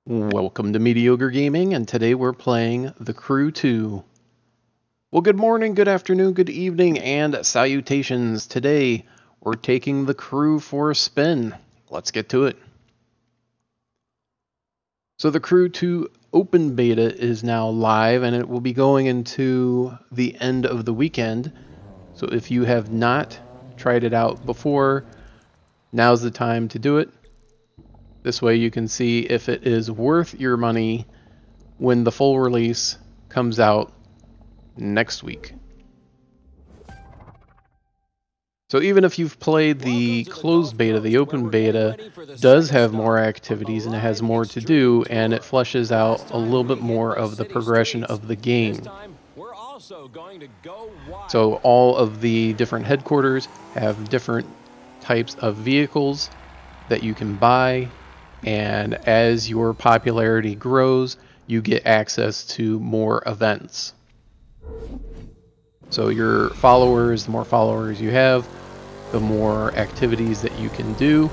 Welcome to Mediocre Gaming, and today we're playing The Crew 2. Well, good morning, good afternoon, good evening, and salutations. Today, we're taking The Crew for a spin. Let's get to it. So The Crew 2 open beta is now live, and it will be going into the end of the weekend. So if you have not tried it out before, now's the time to do it. This way you can see if it is worth your money when the full release comes out next week. So even if you've played the closed beta, the open beta does have more activities and it has more to do, and it fleshes out a little bit more of the progression of the game. So all of the different headquarters have different types of vehicles that you can buy, and as your popularity grows, you get access to more events. So your followers, the more followers you have, the more activities that you can do,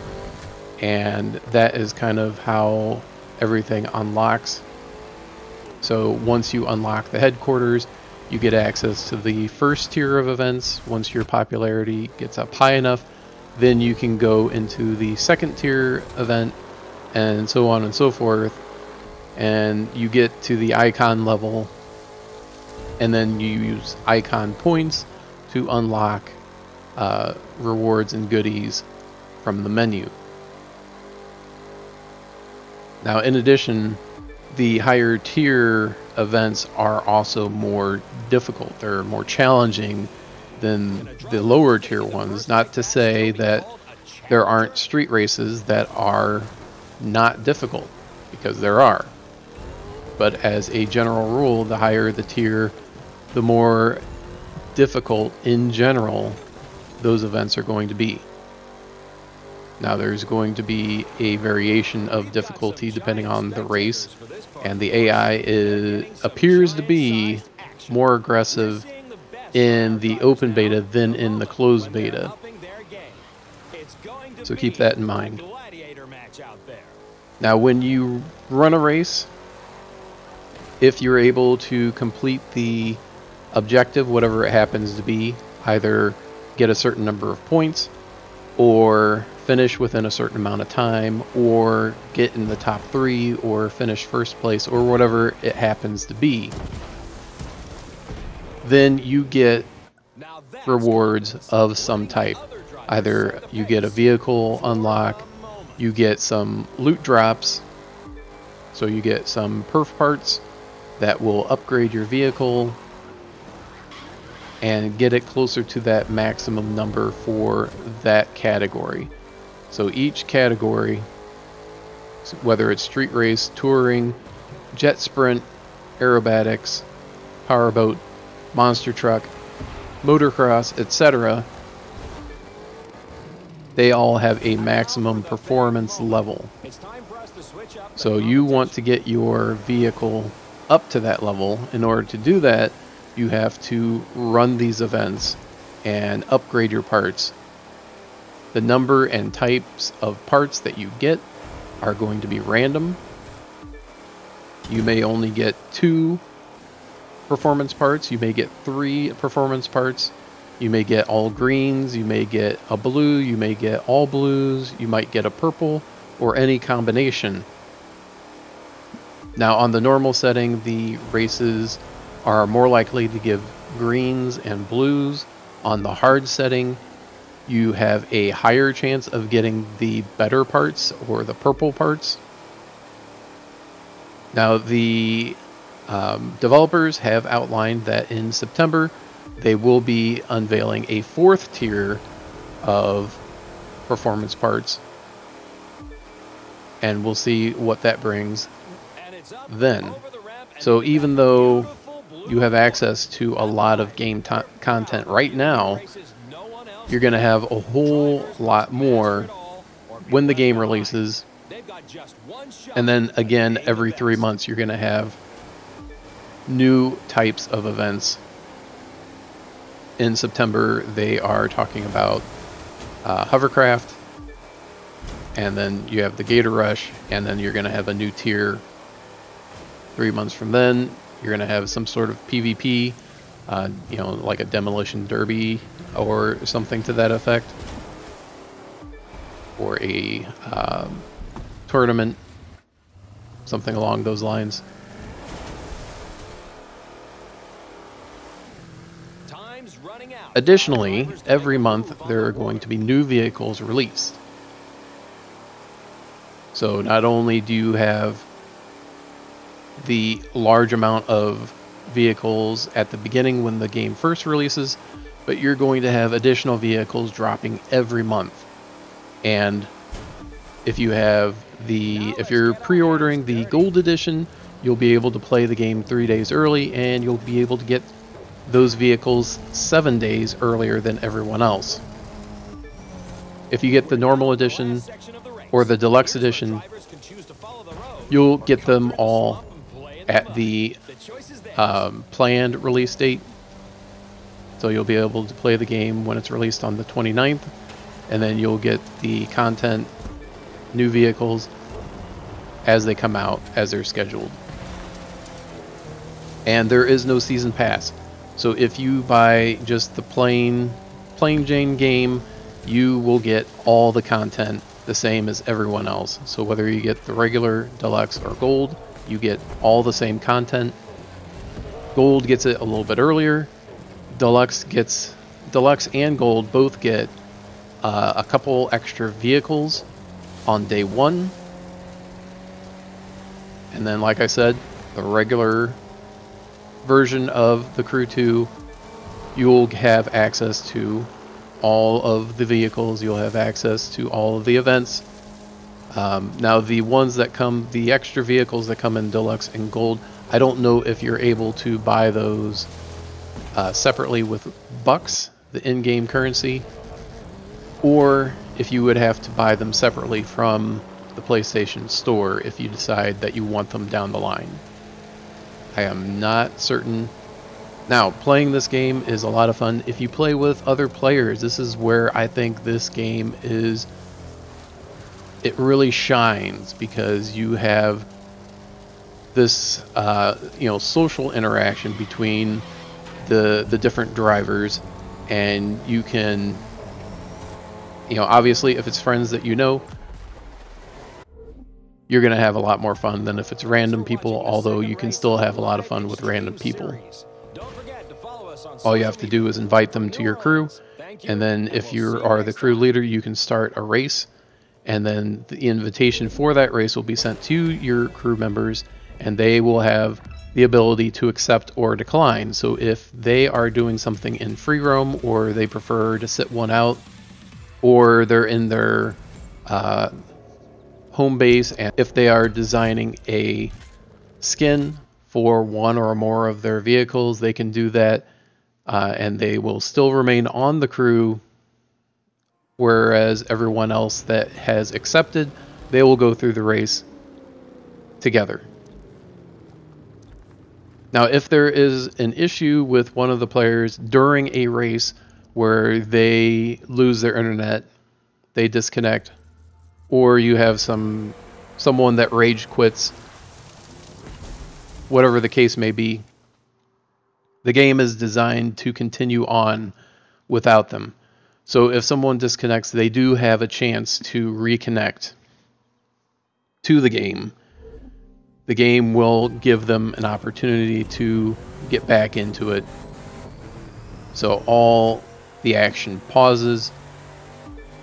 and that is kind of how everything unlocks. So once you unlock the headquarters, you get access to the first tier of events. Once your popularity gets up high enough, then you can go into the second tier event, and so on and so forth, and you get to the icon level, and then you use icon points to unlock rewards and goodies from the menu. Now, in addition, the higher tier events are also more difficult. They're more challenging than the lower tier ones. Not to say that there aren't street races that are not difficult, because there are. But as a general rule, the higher the tier, the more difficult in general those events are going to be. Now there's going to be a variation of difficulty depending on the race, and the AI appears to be more aggressive in the open beta than in the closed beta. So keep that in mind. Now when you run a race, if you're able to complete the objective, whatever it happens to be, either get a certain number of points, or finish within a certain amount of time, or get in the top 3, or finish first place, or whatever it happens to be, then you get rewards of some type. Either you get a vehicle unlock, you get some loot drops, so you get some perf parts that will upgrade your vehicle and get it closer to that maximum number for that category. So each category, whether it's street race, touring, jet sprint, aerobatics, powerboat, monster truck, motocross, etc., they all have a maximum performance level. So you want to get your vehicle up to that level. In order to do that, you have to run these events and upgrade your parts. The number and types of parts that you get are going to be random. You may only get 2 performance parts, you may get 3 performance parts, you may get all greens, you may get a blue, you may get all blues, you might get a purple, or any combination. Now on the normal setting, the races are more likely to give greens and blues. On the hard setting, you have a higher chance of getting the better parts, or the purple parts. Now the developers have outlined that in September they will be unveiling a 4th tier of performance parts, and we'll see what that brings then. So even though you have access to a lot of game content right now, you're going to have a whole lot more when the game releases, and then again every 3 months you're going to have new types of events. In September they are talking about hovercraft, and then you have the Gator Rush, and then you're going to have a new tier 3 months from then. You're going to have some sort of PvP, you know, like a demolition derby or something to that effect, or a tournament, something along those lines. Additionally, every month there are going to be new vehicles released. So not only do you have the large amount of vehicles at the beginning when the game first releases, but you're going to have additional vehicles dropping every month. And if you're pre-ordering the Gold Edition, you'll be able to play the game 3 days early, and you'll be able to get those vehicles 7 days earlier than everyone else. If you get the normal edition or the deluxe edition, you'll get them all at the planned release date. So you'll be able to play the game when it's released on the 29th, and then you'll get the content, new vehicles, as they come out, as they're scheduled. And there is no season pass. So if you buy just the plain Jane game, you will get all the content the same as everyone else. So whether you get the regular, deluxe, or gold, you get all the same content. Gold gets it a little bit earlier. Deluxe and gold both get a couple extra vehicles on day 1. And then, like I said, the regular version of the Crew 2, you'll have access to all of the vehicles, you'll have access to all of the events. Now the ones that come, the extra vehicles that come in deluxe and gold, I don't know if you're able to buy those separately with bucks, the in-game currency, or if you would have to buy them separately from the PlayStation Store if you decide that you want them down the line. I am not certain. Now, playing this game is a lot of fun. If you play with other players, this is where I think this game it really shines, because you have this you know, social interaction between the different drivers, and you can, you know, obviously if it's friends that you know, you're going to have a lot more fun than if it's random people, although you can still have a lot of fun with random people. All you have to do is invite them to your crew, and then if you are the crew leader, you can start a race, and then the invitation for that race will be sent to your crew members, and they will have the ability to accept or decline. So if they are doing something in free roam, or they prefer to sit one out, or they're in their home base, and if they are designing a skin for one or more of their vehicles, they can do that, and they will still remain on the crew, whereas everyone else that has accepted, they will go through the race together. Now, if there is an issue with one of the players during a race where they lose their internet, they disconnect, or you have someone that rage quits, whatever the case may be, the game is designed to continue on without them. So if someone disconnects, they do have a chance to reconnect to the game. The game will give them an opportunity to get back into it. So all the action pauses,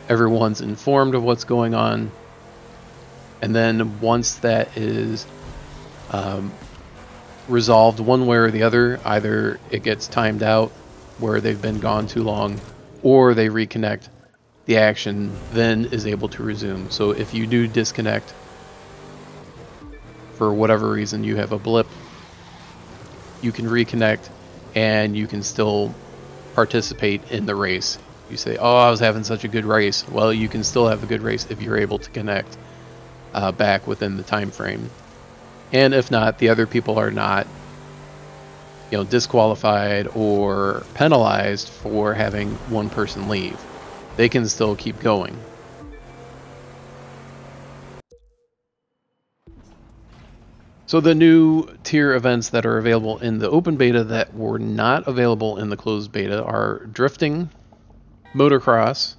everyone's informed of what's going on, and then once that is resolved one way or the other, either it gets timed out where they've been gone too long, or they reconnect, the action then is able to resume. So if you do disconnect for whatever reason, you have a blip, you can reconnect and you can still participate in the race. You say, oh, I was having such a good race. Well, you can still have a good race if you're able to connect back within the time frame. And if not, the other people are not, you know, disqualified or penalized for having one person leave. They can still keep going. So the new tier events that are available in the open beta that were not available in the closed beta are drifting, motocross,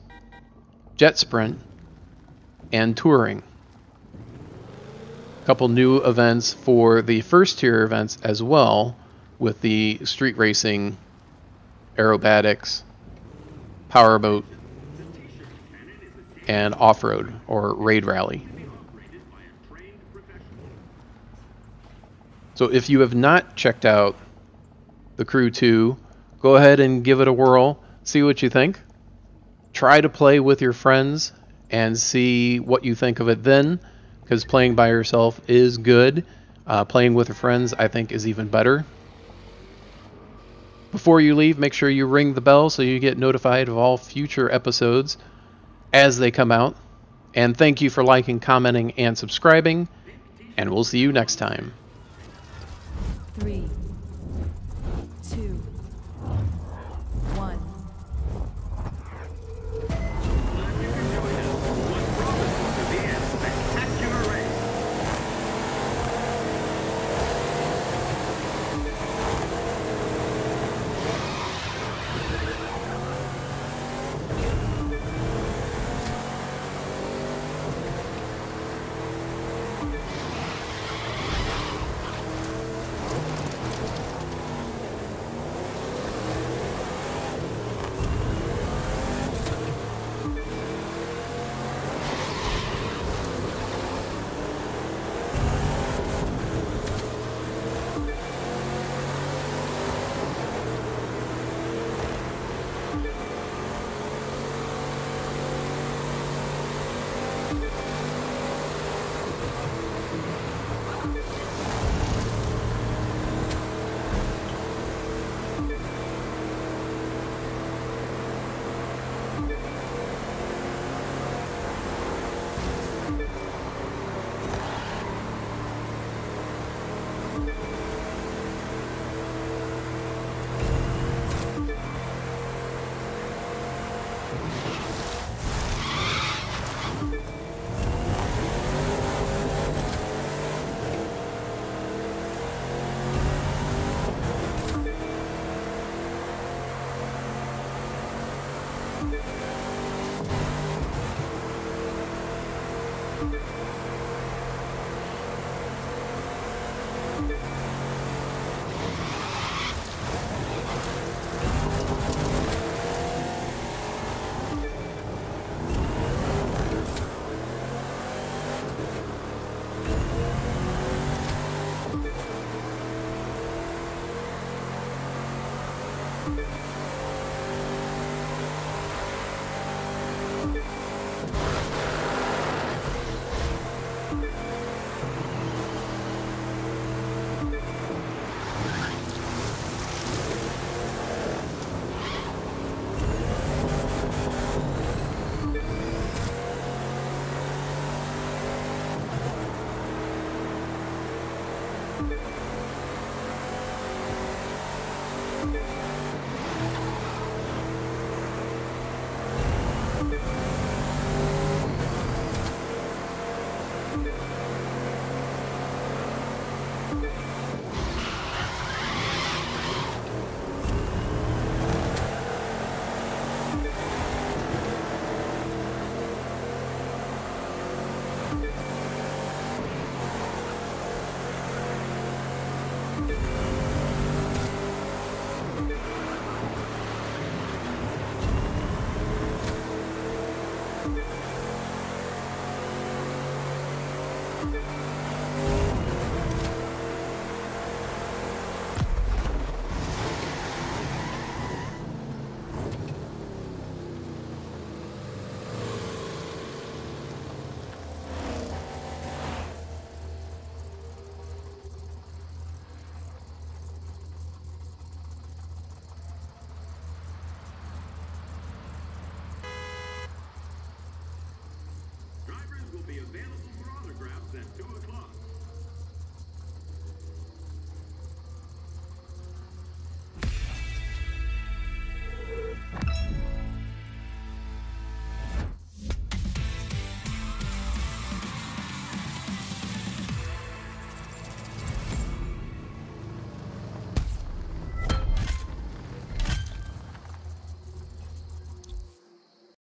jet sprint, and touring. A couple new events for the first tier events as well, with the street racing, aerobatics, powerboat, and off-road or raid rally. So if you have not checked out the Crew 2, go ahead and give it a whirl, see what you think. Try to play with your friends and see what you think of it then, because playing by yourself is good. Playing with your friends, I think, is even better. Before you leave, make sure you ring the bell so you get notified of all future episodes as they come out. And thank you for liking, commenting, and subscribing, and we'll see you next time. 3, 2, 1.